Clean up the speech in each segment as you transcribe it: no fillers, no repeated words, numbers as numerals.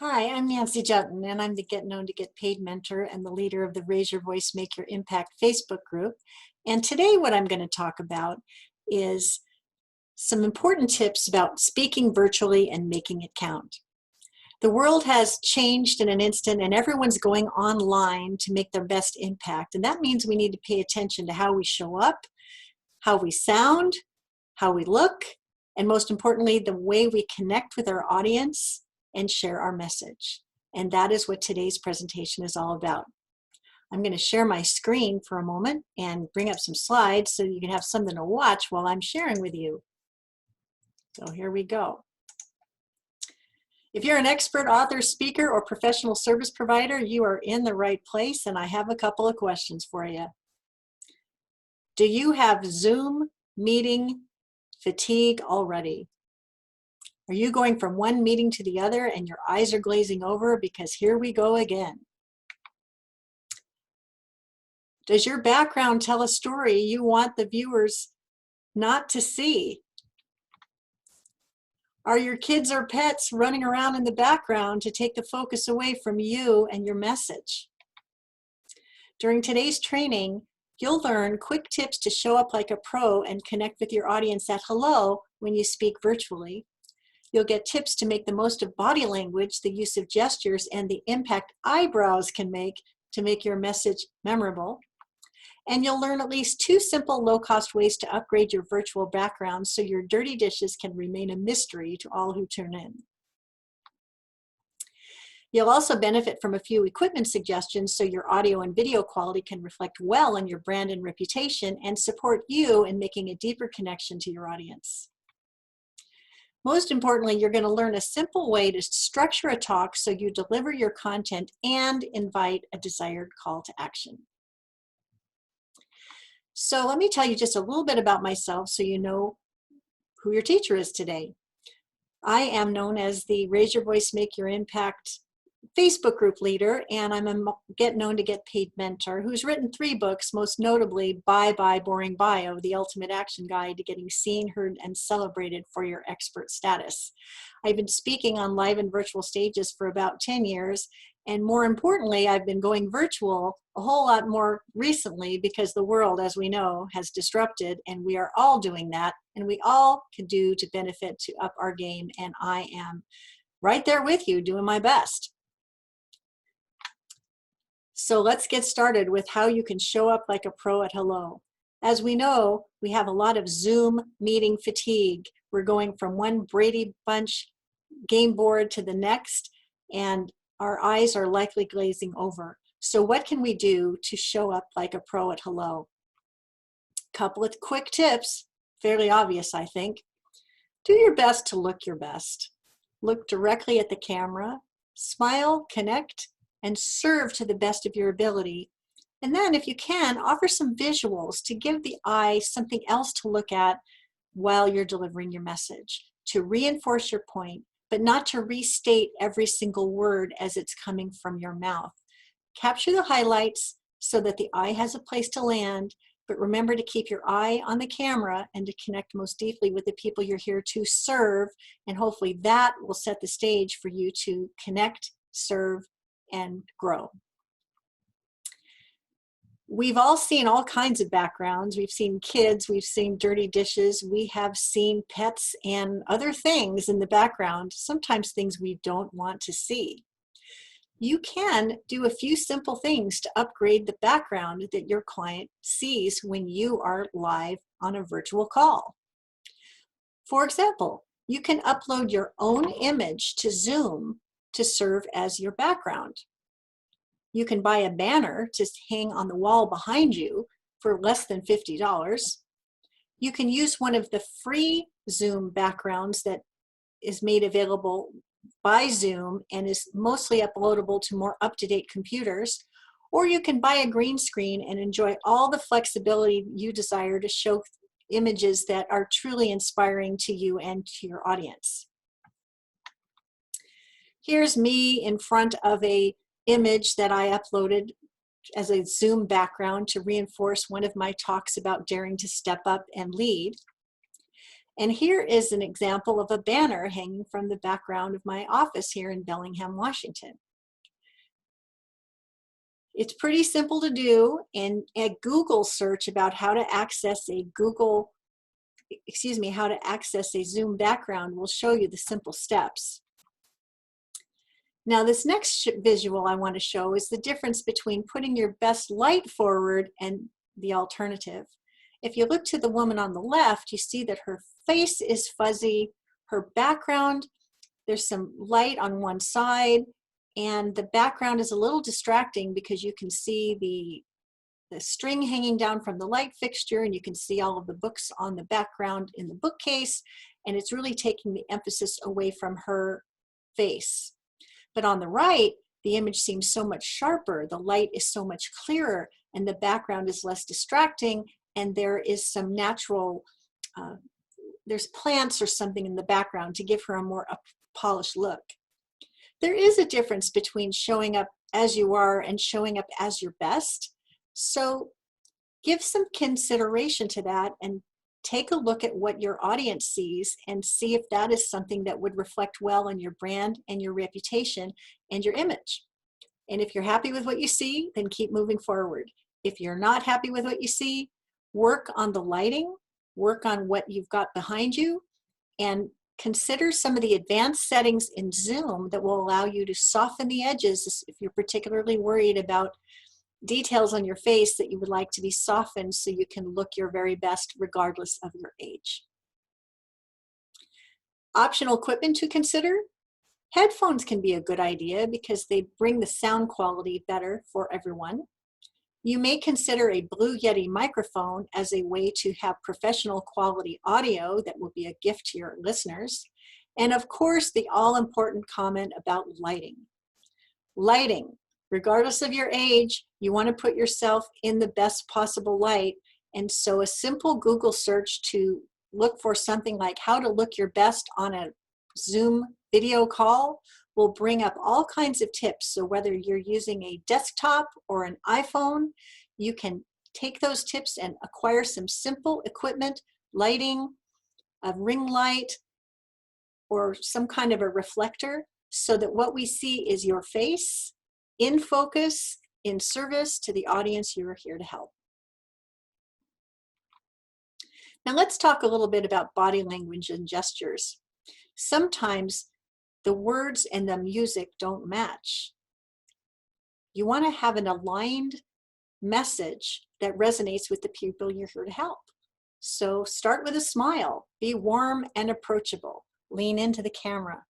Hi, I'm Nancy Jutton, and I'm the Get Known to Get Paid mentor and the leader of the Raise Your Voice, Make Your Impact Facebook group. And today, what I'm going to talk about is some important tips about speaking virtually and making it count. The world has changed in an instant, and everyone's going online to make their best impact. And that means we need to pay attention to how we show up, how we sound, how we look, and most importantly, the way we connect with our audience and share our message. And that is what today's presentation is all about. I'm going to share my screen for a moment and bring up some slides so you can have something to watch while I'm sharing with you. So here we go. If you're an expert author, speaker, or professional service provider, you are in the right place, and I have a couple of questions for you. Do you have Zoom meeting fatigue already? Are you going from one meeting to the other and your eyes are glazing over because here we go again? Does your background tell a story you want the viewers not to see? Are your kids or pets running around in the background to take the focus away from you and your message? During today's training, you'll learn quick tips to show up like a pro and connect with your audience at hello when you speak virtually. You'll get tips to make the most of body language, the use of gestures, and the impact eyebrows can make to make your message memorable. And you'll learn at least 2 simple low-cost ways to upgrade your virtual background so your dirty dishes can remain a mystery to all who tune in. You'll also benefit from a few equipment suggestions so your audio and video quality can reflect well on your brand and reputation and support you in making a deeper connection to your audience. Most importantly, you're going to learn a simple way to structure a talk so you deliver your content and invite a desired call to action. So let me tell you just a little bit about myself so you know who your teacher is today. I am known as the Raise Your Voice, Make Your Impact Facebook group leader, and I'm a Get Known to Get Paid mentor who's written 3 books, most notably Bye Bye Boring Bio, the ultimate action guide to getting seen, heard, and celebrated for your expert status. I've been speaking on live and virtual stages for about 10 years, and more importantly, I've been going virtual a whole lot more recently because the world, as we know, has disrupted, and we are all doing that, and we all can do to benefit to up our game, and I am right there with you doing my best. So let's get started with how you can show up like a pro at hello. As we know, we have a lot of Zoom meeting fatigue. We're going from one Brady Bunch game board to the next, and our eyes are likely glazing over. So what can we do to show up like a pro at hello? Couple of quick tips, fairly obvious, I think. Do your best to look your best. Look directly at the camera, smile, connect, and serve to the best of your ability. And then if you can, offer some visuals to give the eye something else to look at while you're delivering your message, to reinforce your point, but not to restate every single word as it's coming from your mouth. Capture the highlights so that the eye has a place to land, but remember to keep your eye on the camera and to connect most deeply with the people you're here to serve, and hopefully that will set the stage for you to connect, serve, and grow. We've all seen all kinds of backgrounds. We've seen kids, we've seen dirty dishes, we have seen pets and other things in the background, sometimes things we don't want to see. You can do a few simple things to upgrade the background that your client sees when you are live on a virtual call. For example, you can upload your own image to Zoom to serve as your background. You can buy a banner to hang on the wall behind you for less than $50. You can use one of the free Zoom backgrounds that is made available by Zoom and is mostly uploadable to more up-to-date computers, or you can buy a green screen and enjoy all the flexibility you desire to show images that are truly inspiring to you and to your audience. Here's me in front of a image that I uploaded as a Zoom background to reinforce one of my talks about daring to step up and lead. And here is an example of a banner hanging from the background of my office here in Bellingham, Washington. It's pretty simple to do, and a Google search about how to access a how to access a Zoom background will show you the simple steps. Now this next visual I want to show is the difference between putting your best light forward and the alternative. If you look to the woman on the left, you see that her face is fuzzy, her background, there's some light on one side, and the background is a little distracting because you can see the string hanging down from the light fixture, and you can see all of the books on the background in the bookcase, and it's really taking the emphasis away from her face. But on the right, the image seems so much sharper, the light is so much clearer, and the background is less distracting, and there is some natural, there's plants or something in the background to give her a more polished look. There is a difference between showing up as you are and showing up as your best. So give some consideration to that and take a look at what your audience sees and see if that is something that would reflect well on your brand and your reputation and your image. And if you're happy with what you see, then keep moving forward. If you're not happy with what you see, work on the lighting, work on what you've got behind you, and consider some of the advanced settings in Zoom that will allow you to soften the edges if you're particularly worried about details on your face that you would like to be softened so you can look your very best regardless of your age. Optional equipment to consider. Headphones can be a good idea because they bring the sound quality better for everyone. You may consider a Blue Yeti microphone as a way to have professional quality audio that will be a gift to your listeners. And of course, the all-important comment about lighting. Lighting, regardless of your age, you want to put yourself in the best possible light. And so a simple Google search to look for something like how to look your best on a Zoom video call will bring up all kinds of tips. So whether you're using a desktop or an iPhone, you can take those tips and acquire some simple equipment, lighting, a ring light, or some kind of a reflector so that what we see is your face in focus, in service to the audience you are here to help. Now let's talk a little bit about body language and gestures. Sometimes the words and the music don't match. You want to have an aligned message that resonates with the people you're here to help. So start with a smile, be warm and approachable, lean into the camera,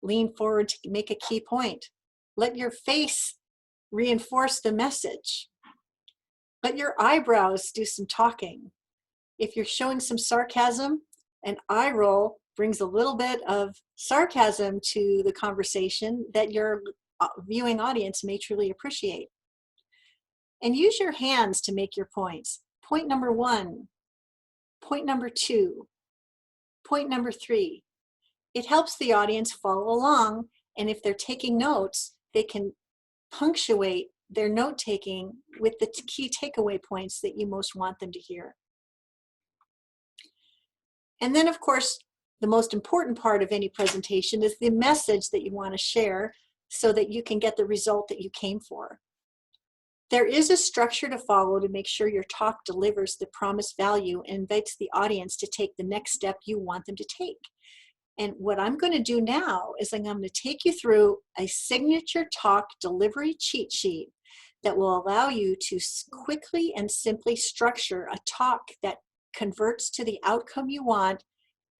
lean forward to make a key point. Let your face reinforce the message. Let your eyebrows do some talking. If you're showing some sarcasm, an eye roll brings a little bit of sarcasm to the conversation that your viewing audience may truly appreciate. And use your hands to make your points. Point number 1, point number 2, point number 3. It helps the audience follow along, and if they're taking notes, they can punctuate their note-taking with the key takeaway points that you most want them to hear. And then, of course, the most important part of any presentation is the message that you want to share so that you can get the result that you came for. There is a structure to follow to make sure your talk delivers the promised value and invites the audience to take the next step you want them to take. And what I'm going to do now is I'm going to take you through a signature talk delivery cheat sheet that will allow you to quickly and simply structure a talk that converts to the outcome you want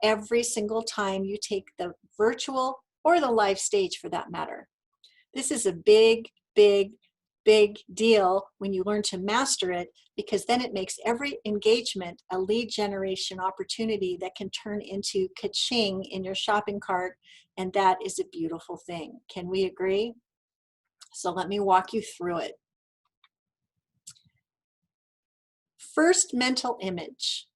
every single time you take the virtual or the live stage for that matter. This is a big, big, big deal when you learn to master it, because then it makes every engagement a lead generation opportunity that can turn into ka-ching in your shopping cart, and that is a beautiful thing. Can we agree? So let me walk you through it. First, mental image.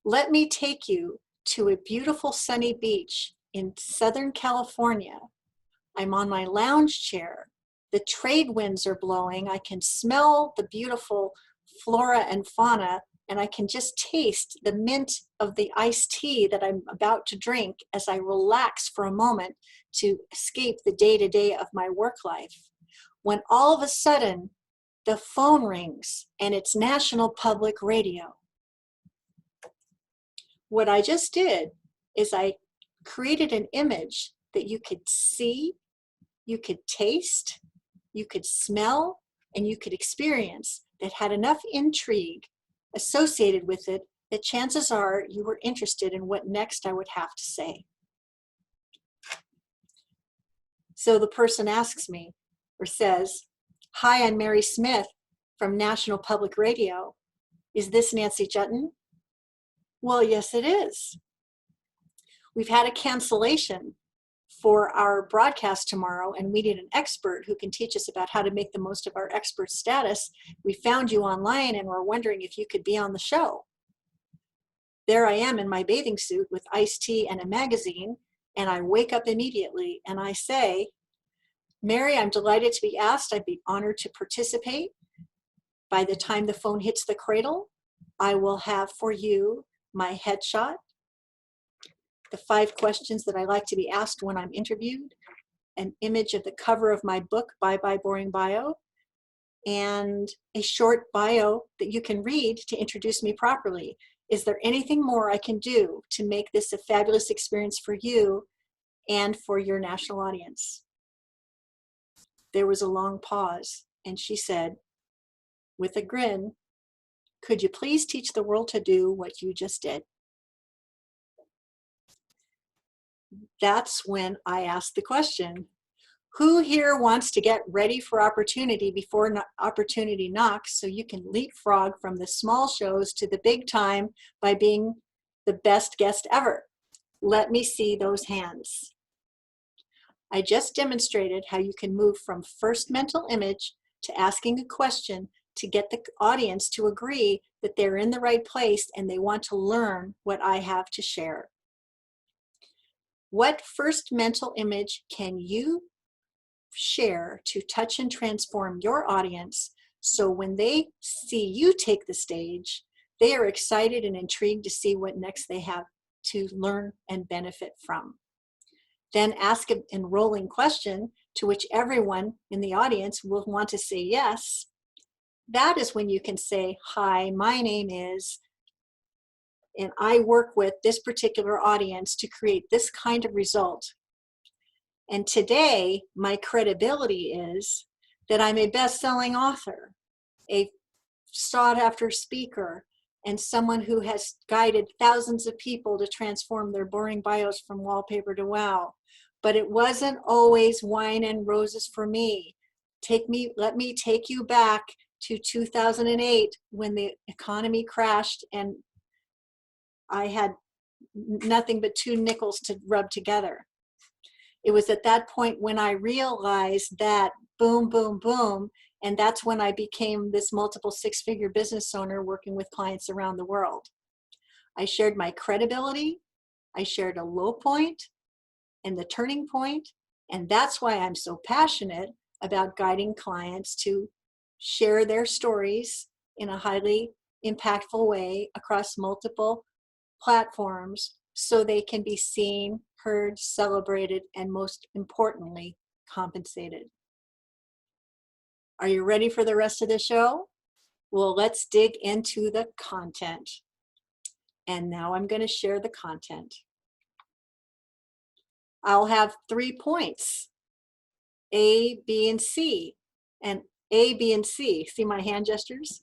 Let me take you to a beautiful sunny beach in Southern California. I'm on my lounge chair. The trade winds are blowing. I can smell the beautiful flora and fauna, and I can just taste the mint of the iced tea that I'm about to drink as I relax for a moment to escape the day-to-day of my work life. When all of a sudden, the phone rings and it's National Public Radio. What I just did is I created an image that you could see, you could taste, you could smell, and you could experience that had enough intrigue associated with it that chances are you were interested in what next I would have to say. So the person asks me or says, "Hi, I'm Mary Smith from National Public Radio. Is this Nancy Juetten?" Well, yes, it is. We've had a cancellation for our broadcast tomorrow, and we need an expert who can teach us about how to make the most of our expert status. We found you online and we're wondering if you could be on the show. There I am in my bathing suit with iced tea and a magazine, and I wake up immediately and I say, "Mary, I'm delighted to be asked. I'd be honored to participate. By the time the phone hits the cradle, I will have for you my headshot, the 5 questions that I like to be asked when I'm interviewed, an image of the cover of my book, Bye Bye Boring Bio, and a short bio that you can read to introduce me properly. Is there anything more I can do to make this a fabulous experience for you and for your national audience?" There was a long pause, and she said, with a grin, "Could you please teach the world to do what you just did?" That's when I asked the question, who here wants to get ready for opportunity before opportunity knocks so you can leapfrog from the small shows to the big time by being the best guest ever? Let me see those hands. I just demonstrated how you can move from first mental image to asking a question to get the audience to agree that they're in the right place and they want to learn what I have to share. What first mental image can you share to touch and transform your audience so when they see you take the stage, they are excited and intrigued to see what next they have to learn and benefit from? Then ask an enrolling question to which everyone in the audience will want to say yes. That is when you can say, "Hi, my name is, and I work with this particular audience to create this kind of result. And today, my credibility is that I'm a best-selling author, a sought-after speaker, and someone who has guided thousands of people to transform their boring bios from wallpaper to wow. But it wasn't always wine and roses for me. Let me take you back to 2008 when the economy crashed and I had nothing but 2 nickels to rub together. It was at that point when I realized that boom, boom, boom, and that's when I became this multiple 6-figure business owner working with clients around the world. I shared my credibility, I shared a low point and the turning point, and that's why I'm so passionate about guiding clients to share their stories in a highly impactful way across multiple platforms so they can be seen, heard, celebrated, and most importantly, compensated. Are you ready for the rest of the show? Well, let's dig into the content. And now I'm going to share the content. I'll have 3 points, A, B, and C. And A, B, and C, see my hand gestures?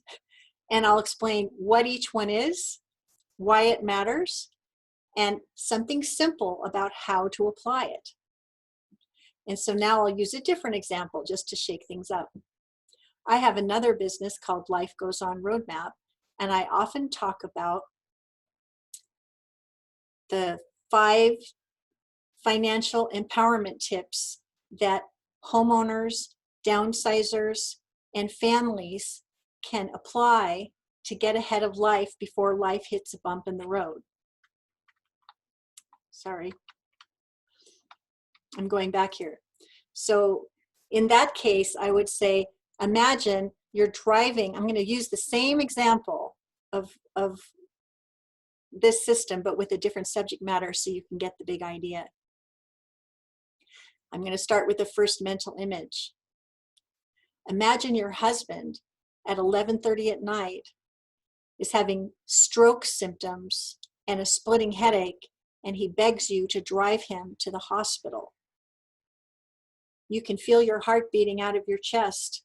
And I'll explain what each one is, why it matters, and something simple about how to apply it. And so now I'll use a different example just to shake things up. I have another business called Life Goes On Roadmap, and I often talk about the 5 financial empowerment tips that homeowners, downsizers, and families can apply to get ahead of life before life hits a bump in the road. Sorry, I'm going back here. So in that case, I would say, imagine You're driving. I'm going to use the same example of this system, but with a different subject matter so you can get the big idea. I'm going to start with the first mental image. Imagine your husband at 11:30 at night is having stroke symptoms and a splitting headache, and he begs you to drive him to the hospital. You can feel your heart beating out of your chest.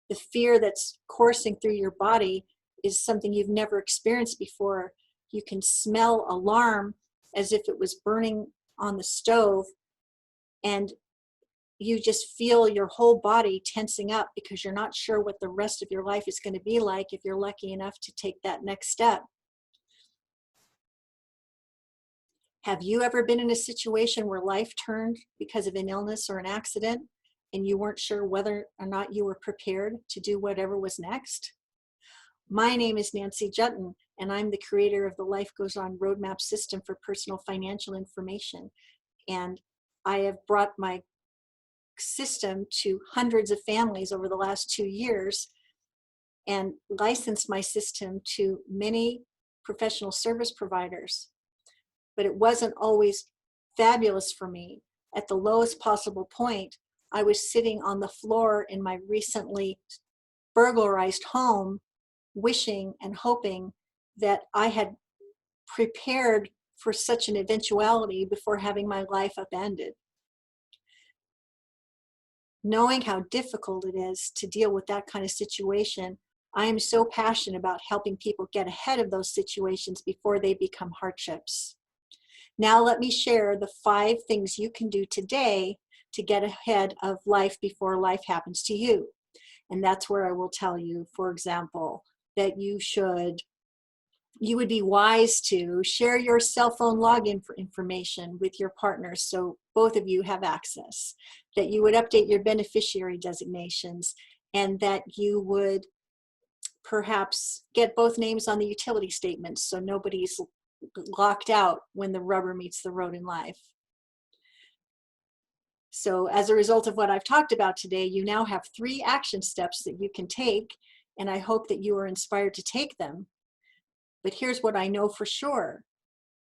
The fear that's coursing through your body is something you've never experienced before. You can smell alarm as if it was burning on the stove, and you just feel your whole body tensing up because you're not sure what the rest of your life is going to be like if you're lucky enough to take that next step. Have you ever been in a situation where life turned because of an illness or an accident and you weren't sure whether or not you were prepared to do whatever was next? My name is Nancy Jutton, and I'm the creator of the Life Goes On Roadmap System for Personal Financial Information. And I have brought my system to hundreds of families over the last 2 years and licensed my system to many professional service providers. But it wasn't always fabulous for me. At the lowest possible point, I was sitting on the floor in my recently burglarized home, wishing and hoping that I had prepared for such an eventuality before having my life upended. Knowing how difficult it is to deal with that kind of situation, I am so passionate about helping people get ahead of those situations before they become hardships. Now let me share the 5 things you can do today to get ahead of life before life happens to you. And that's where I will tell you, for example, that you would be wise to share your cell phone login information with your partner so both of you have access, that you would update your beneficiary designations, and that you would perhaps get both names on the utility statements so nobody's locked out when the rubber meets the road in life. So as a result of what I've talked about today, you now have 3 action steps that you can take, and I hope that you are inspired to take them. But here's what I know for sure.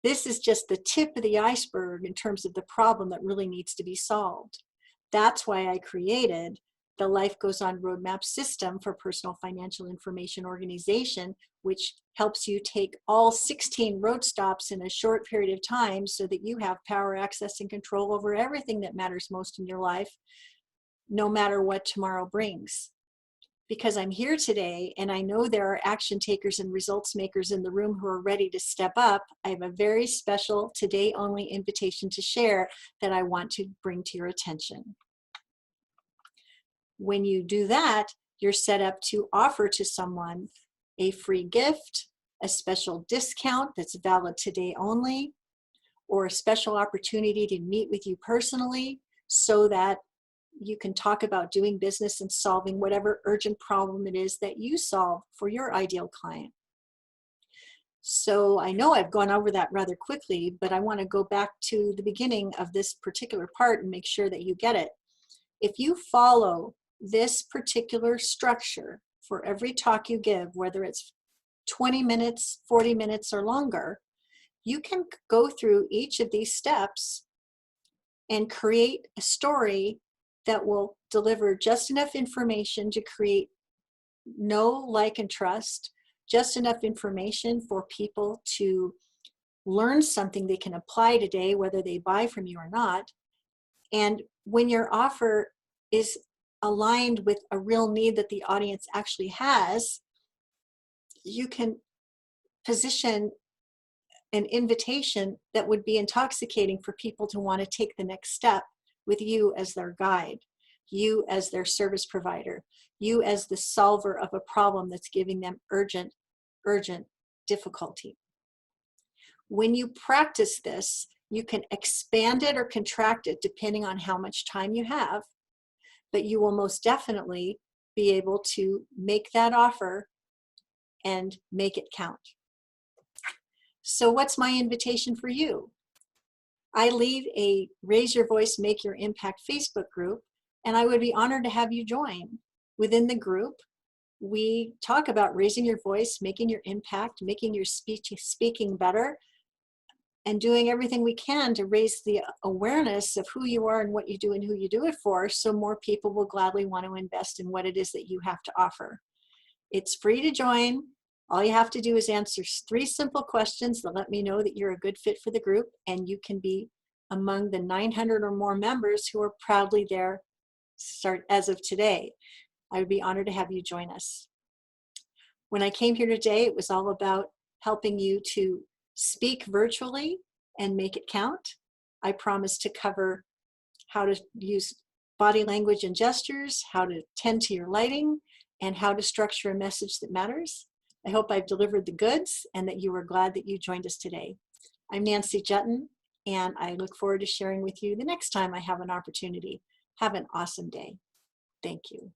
This is just the tip of the iceberg in terms of the problem that really needs to be solved. That's why I created the Life Goes On Roadmap System for Personal Financial Information Organization, which helps you take all 16 road stops in a short period of time so that you have power, access, and control over everything that matters most in your life, no matter what tomorrow brings. Because I'm here today and I know there are action takers and results makers in the room who are ready to step up, I have a very special today only invitation to share that I want to bring to your attention. When you do that, you're set up to offer to someone a free gift, a special discount that's valid today only, or a special opportunity to meet with you personally so that you can talk about doing business and solving whatever urgent problem it is that you solve for your ideal client. So I know I've gone over that rather quickly, but I want to go back to the beginning of this particular part and make sure that you get it. If you follow this particular structure for every talk you give, whether it's 20 minutes, 40 minutes, or longer, you can go through each of these steps and create a story that will deliver just enough information to create know, like, and trust, just enough information for people to learn something they can apply today, whether they buy from you or not. And when your offer is aligned with a real need that the audience actually has, you can position an invitation that would be intoxicating for people to want to take the next step with you as their guide, you as their service provider, you as the solver of a problem that's giving them urgent difficulty. When you practice this, you can expand it or contract it depending on how much time you have, but you will most definitely be able to make that offer and make it count. So what's my invitation for you? I lead a Raise Your Voice, Make Your Impact Facebook group, and I would be honored to have you join. Within the group, we talk about raising your voice, making your impact, making your speaking better, and doing everything we can to raise the awareness of who you are and what you do and who you do it for, so more people will gladly want to invest in what it is that you have to offer. It's free to join. All you have to do is answer 3 simple questions that let me know that you're a good fit for the group, and you can be among the 900 or more members who are proudly there start as of today. I would be honored to have you join us. When I came here today, it was all about helping you to speak virtually and make it count. I promised to cover how to use body language and gestures, how to tend to your lighting, and how to structure a message that matters. I hope I've delivered the goods and that you were glad that you joined us today. I'm Nancy Jutton, and I look forward to sharing with you the next time I have an opportunity. Have an awesome day. Thank you.